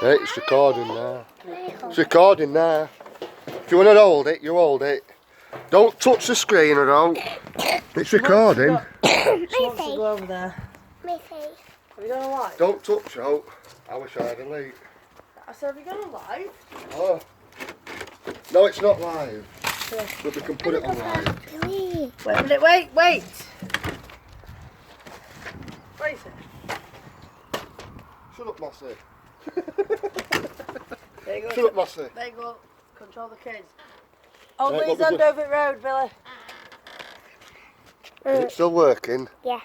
Hey, it's recording now. It's recording now. If you want to hold it, you hold it. Don't touch the screen or don't. It's recording. She wants to go over there. My face. Have you got a light? Don't touch out. I wish I had a light. I said, have you got a light? Oh. No, it's not live. But we can put it on live. Wait a minute, wait! Wait a second. Shut up, Mossy. There you go. Shut up, Mossy. There you go. Control the kids. Oh, Right, Lee's on Dover Road, Billy. Is it still working? Yeah.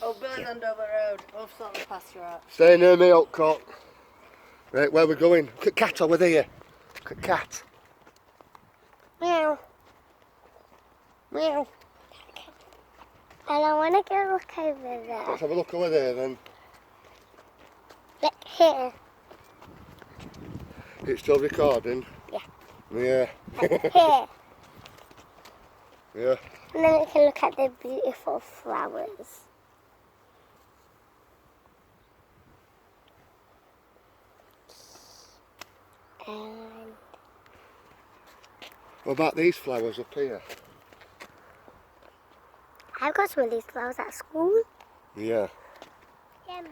Oh, Billy's on Dover Road. Oh, sort of past you out. Stay near me, old cock. Right, where we going? Look at Cat over there. Look at Cat. Meow. Meow. And I want to go look over there. Let's have a look over there then. Look here. It's still recording? Yeah. Yeah. Here. Yeah. And then we can look at the beautiful flowers. And What about these flowers up here? I've got some of these flowers at school. Yeah. Yeah, me.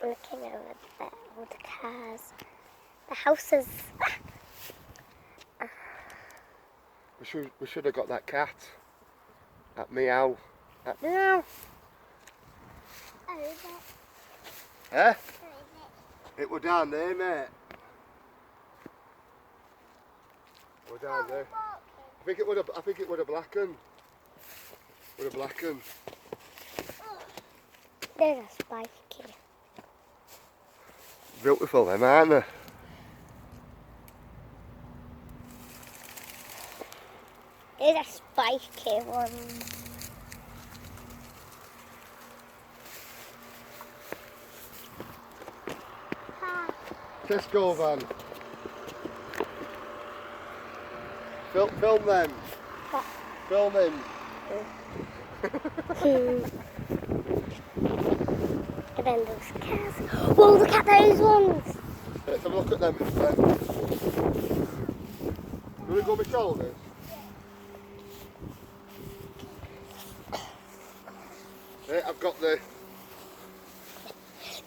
Looking over there, all the cars, the houses. We should have got that cat. That meow. That meow. Eh? It was down there, mate. It was down there. I think it would have blackened. Would have blackened. There's a spiky. Beautiful them, aren't they? There's a spiky one. Tesco van. Film them. Film him. And then those cars. Whoa, look at those ones. Let's have a look at them. Will we go my shoulders? Yeah, I've got the...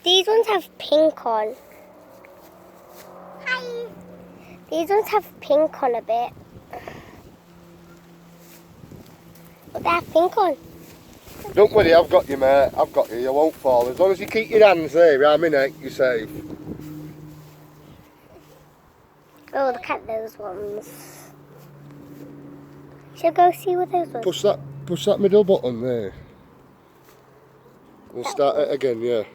These ones have pink on. Hi. These ones have pink on a bit. But they have pink on. Don't worry, I've got you, mate. I've got you. You won't fall. As long as you keep your hands there around my neck, you're safe. Oh, look at those ones. Shall I go see what those ones? Push that middle button there. We'll start it again, yeah.